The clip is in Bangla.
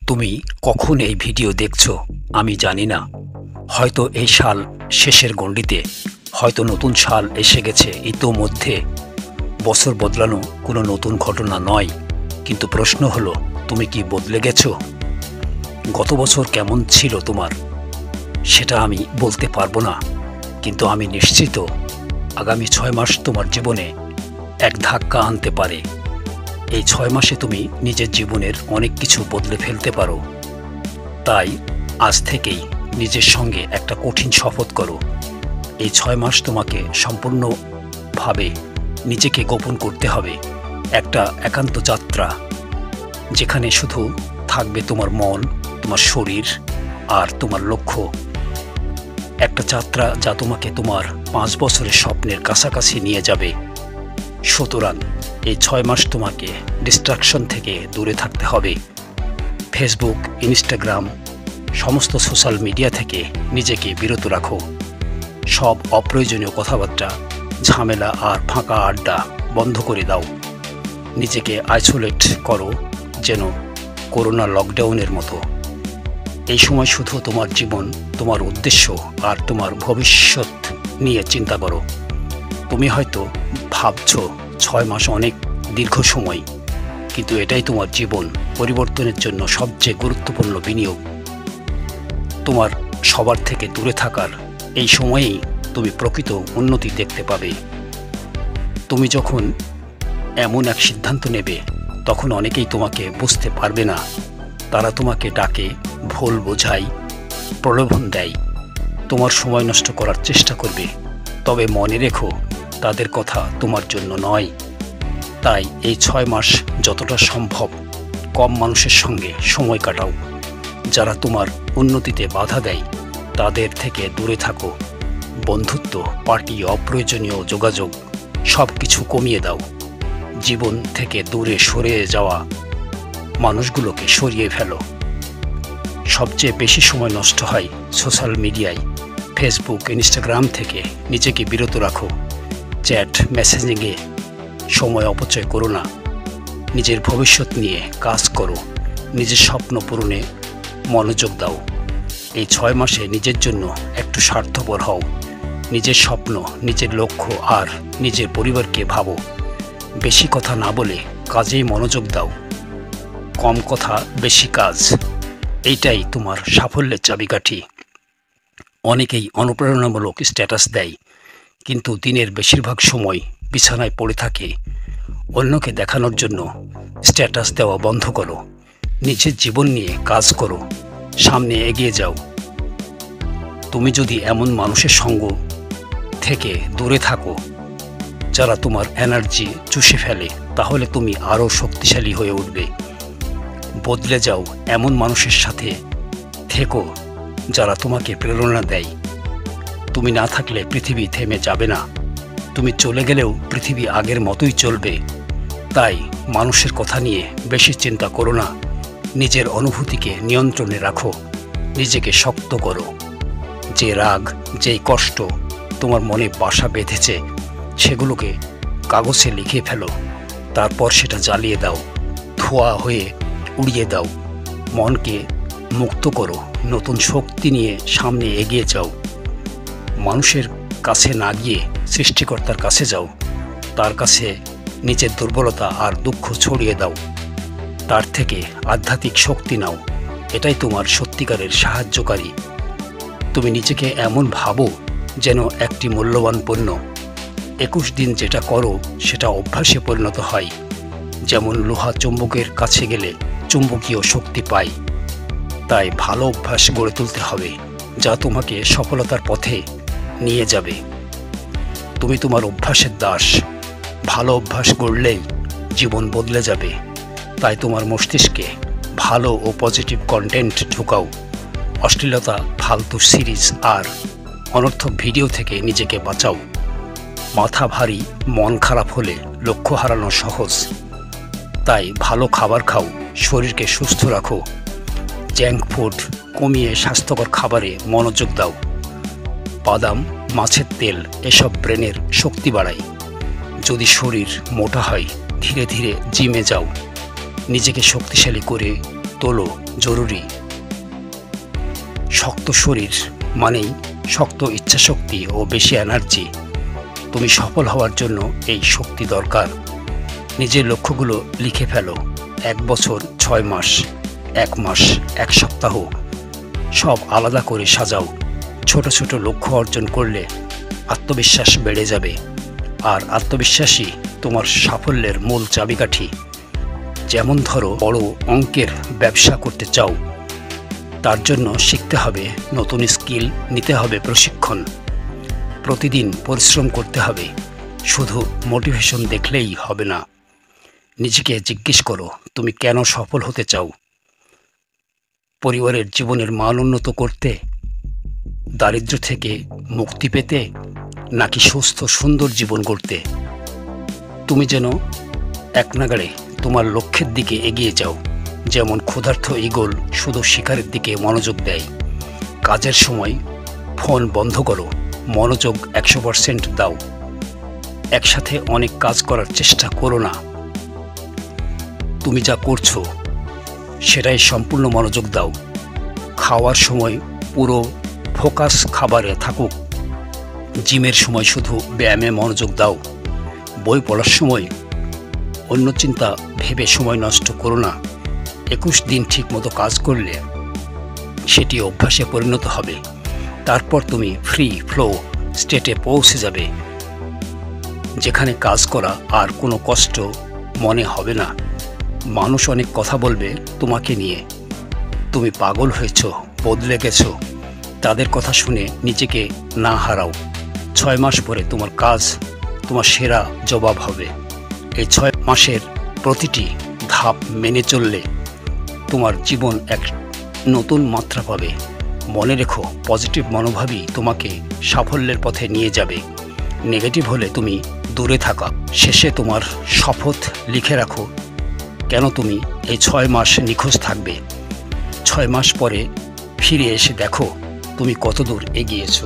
তুমি কখন এই ভিডিও দেখছো আমি জানি না। হয়তো এই সাল শেষের গণ্ডিতে, হয়তো নতুন সাল এসে গেছে ইতোমধ্যে। বছর বদলানো কোনো নতুন ঘটনা নয়, কিন্তু প্রশ্ন হলো তুমি কি বদলে গেছো? গত বছর কেমন ছিল তোমার সেটা আমি বলতে পারবো না, কিন্তু আমি নিশ্চিত আগামী 6 মাস তোমার জীবনে এক ধাক্কা আনতে পারে। এই 6 মাসে তুমি নিজের জীবনের অনেক কিছু বদলে ফেলতে পারো। তাই আজ থেকেই নিজের সঙ্গে একটা কঠিন শপথ করো। এই 6 মাস তোমাকে সম্পূর্ণভাবে নিজেকে গোপন করতে হবে। একটা একান্ত যাত্রা, যেখানে শুধু থাকবে তোমার মন, তোমার শরীর আর তোমার লক্ষ্য। একটা যাত্রা যা তোমাকে তোমার 5 বছরের স্বপ্নের কাছাকাছি নিয়ে যাবে। সুতরাং এই 6 মাস তোমাকে ডিস্ট্রাকশন থেকে দূরে থাকতে হবে। ফেসবুক, ইনস্টাগ্রাম, সমস্ত সোশ্যাল মিডিয়া থেকে নিজেকে বিরত রাখো। সব অপ্রয়োজনীয় কথাবার্তা, ঝামেলা আর ফাঁকা আড্ডা বন্ধ করে দাও। নিজেকে আইসোলেট করো, যেন করোনা লকডাউনের মতো। এই সময় শুধু তোমার জীবন, তোমার উদ্দেশ্য আর তোমার ভবিষ্যৎ নিয়ে চিন্তা করো। তুমি হয়তো ভাবছো 6 মাস অনেক দীর্ঘ সময়, কিন্তু এটাই তোমার জীবন পরিবর্তনের জন্য সবচেয়ে গুরুত্বপূর্ণ বিনিয়োগ। তোমার সবার থেকে দূরে থাকার এই সময়েই তুমি প্রকৃত উন্নতি দেখতে পাবে। তুমি যখন এমন এক সিদ্ধান্ত নেবে, তখন অনেকেই তোমাকে বুঝতে পারবে না। তারা তোমাকে ডাকে, ভুল বোঝায়, প্রলোভন দেয়, তোমার সময় নষ্ট করার চেষ্টা করবে। তবে মনে রেখো, তাদের কথা তোমার জন্য নয়। তাই এই 6 মাস যতটা সম্ভব কম মানুষের সঙ্গে সময় কাটাও। যারা তোমার উন্নতিতে বাধা দেয় তাদের থেকে দূরে থাকো। বন্ধুত্ব, পার্টি, অপ্রয়োজনীয় যোগাযোগ সব কিছু কমিয়ে দাও। জীবন থেকে দূরে সরে যাওয়া মানুষগুলোকে সরিয়ে ফেলো। সবচেয়ে বেশি সময় নষ্ট হয় সোশ্যাল মিডিয়ায়। ফেসবুক, ইনস্টাগ্রাম থেকে নিজেকে বিরত রাখো। চ্যাট, মেসেজিংয়ে সময় অপচয় করো না। নিজের ভবিষ্যৎ নিয়ে কাজ করো। নিজের স্বপ্ন পূরণে মনোযোগ দাও। এই 6 মাসে নিজের জন্য একটু স্বার্থপর হও। নিজের স্বপ্ন, নিজের লক্ষ্য আর নিজের পরিবারকে ভাবো। বেশি কথা না বলে কাজেই মনোযোগ দাও। কম কথা, বেশি কাজ, এইটাই তোমার সাফল্যের চাবিকাঠি। অনেকেই অনুপ্রেরণামূলক স্ট্যাটাস দেয়, কিন্তু দিনের বেশিরভাগ সময় বিছানায় পড়ে থাকে। অন্যকে দেখানোর জন্য স্ট্যাটাস দেওয়া বন্ধ করো। নিজের জীবন নিয়ে কাজ করো, সামনে এগিয়ে যাও। তুমি যদি এমন মানুষের সঙ্গ থেকে দূরে থাকো যারা তোমার এনার্জি চুষে ফেলে, তাহলে তুমি আরও শক্তিশালী হয়ে উঠবে। বদলে যাও এমন মানুষের সাথে থেকো যারা তোমাকে প্রেরণা দেয়। তুমি না থাকলে পৃথিবী থেমে যাবে না। তুমি চলে গেলেও পৃথিবী আগের মতোই চলবে। তাই মানুষের কথা নিয়ে বেশি চিন্তা করো না। নিজের অনুভূতিকে নিয়ন্ত্রণে রাখো। নিজেকে শক্ত করো। যে রাগ, যেই কষ্ট তোমার মনে বাসা বেঁধেছে, সেগুলোকে কাগজে লিখে ফেলো। তারপর সেটা জ্বালিয়ে দাও, ধোঁয়া হয়ে উড়িয়ে দাও। মনকে মুক্ত করো। নতুন শক্তি নিয়ে সামনে এগিয়ে যাও। মানুষের কাছে না গিয়ে সৃষ্টিকর্তার কাছে যাও। তার কাছে নিজের দুর্বলতা আর দুঃখ ছড়িয়ে দাও। তার থেকে আধ্যাত্মিক শক্তি নাও। এটাই তোমার সত্যিকারের সাহায্যকারী। তুমি নিজেকে এমন ভাবো যেন একটি মূল্যবান পণ্য। 21 দিন যেটা করো সেটা অভ্যাসে পরিণত হয়। যেমন লোহা চুম্বকের কাছে গেলে চুম্বকীয় শক্তি পায়। তাই ভালো অভ্যাস গড়ে তুলতে হবে, যা তোমাকে সফলতার পথে নিয়ে যাবে। তুমি তোমার অভ্যাসের দাস। ভালো অভ্যাস গড়লেই জীবন বদলে যাবে। তাই তোমার মস্তিষ্কে ভালো ও পজিটিভ কন্টেন্ট ঢুকাও। অশ্লীলতা, ফালতু সিরিজ আর অনর্থক ভিডিও থেকে নিজেকে বাঁচাও। মাথা ভারী, মন খারাপ হলে লক্ষ্য হারানো সহজ। তাই ভালো খাবার খাও, শরীরকে সুস্থ রাখো। জাঙ্ক ফুড কমিয়ে স্বাস্থ্যকর খাবারে মনোযোগ দাও। বাদাম, মাছের তেল এসব ব্রেনের শক্তি বাড়ায়। যদি শরীর মোটা হয়, ধীরে ধীরে জিমে যাও। নিজেকে শক্তিশালী করে তোলো জরুরি। শক্ত শরীর মানেই শক্ত ইচ্ছাশক্তি ও বেশি এনার্জি। তুমি সফল হওয়ার জন্য এই শক্তি দরকার। নিজের লক্ষ্যগুলো লিখে ফেলো। 1 বছর, 6 মাস, 1 মাস, 1 সপ্তাহ, সব আলাদা করে সাজাও। ছোট ছোট লক্ষ্য অর্জন করলে আত্মবিশ্বাস বেড়ে যাবে, আর আত্মবিশ্বাসই তোমার সাফল্যের মূল চাবিকাঠি। যেমন ধরো, বড় অঙ্কের ব্যবসা করতে চাও, তার জন্য শিখতে হবে নতুন স্কিল, নিতে হবে প্রশিক্ষণ, প্রতিদিন পরিশ্রম করতে হবে। শুধু মোটিভেশন দেখলেই হবে না। নিজেকে জিজ্ঞেস করো, তুমি কেন সফল হতে চাও? পরিবারের জীবনের মান উন্নত করতে, দারিদ্র্য থেকে মুক্তি পেতে, নাকি সুস্থ সুন্দর জীবন গড়তে? তুমি যেন এক নাগাড়ে তোমার লক্ষ্যের দিকে এগিয়ে যাও। যেমন ক্ষুধার্ত ঈগল শুধু শিকারের দিকে মনোযোগ দেয়। কাজের সময় ফোন বন্ধ করো, মনোযোগ 100% দাও। একসাথে অনেক কাজ করার চেষ্টা করো না। তুমি যা করছো সেটাই সম্পূর্ণ মনোযোগ দাও। খাওয়ার সময় পুরো ফোকাস খাবারে থাকুক। জিমের সময় শুধু ব্যায়ামে মনোযোগ দাও। বই পড়ার সময় অন্য চিন্তা ভেবে সময় নষ্ট করো না। 21 দিন ঠিকমতো কাজ করলে সেটি অভ্যাসে পরিণত হবে। তারপর তুমি ফ্রি ফ্লো স্টেটে পৌঁছে যাবে, যেখানে কাজ করা আর কোনো কষ্ট মনে হবে না। মানুষ অনেক কথা বলবে তোমাকে নিয়ে। তুমি পাগল হয়েছো, বদলে গেছো, তাদের কথা শুনে নিজেকে না হারাও। 6 মাস পরে তোমার কাজ তোমার সেরা জবাব হবে। এই 6 মাসের প্রতিটি ধাপ মেনে চললে তোমার জীবন এক নতুন মাত্রা পাবে। মনে রেখো, পজিটিভ মনোভাবই তোমাকে সাফল্যের পথে নিয়ে যাবে। নেগেটিভ হলে তুমি দূরে থাকা। শেষে তোমার শপথ লিখে রাখো, কেন তুমি এই 6 মাস নিখোঁজ থাকবে। 6 মাস পরে ফিরে এসে দেখো তুমি কতদূর এগিয়েছো।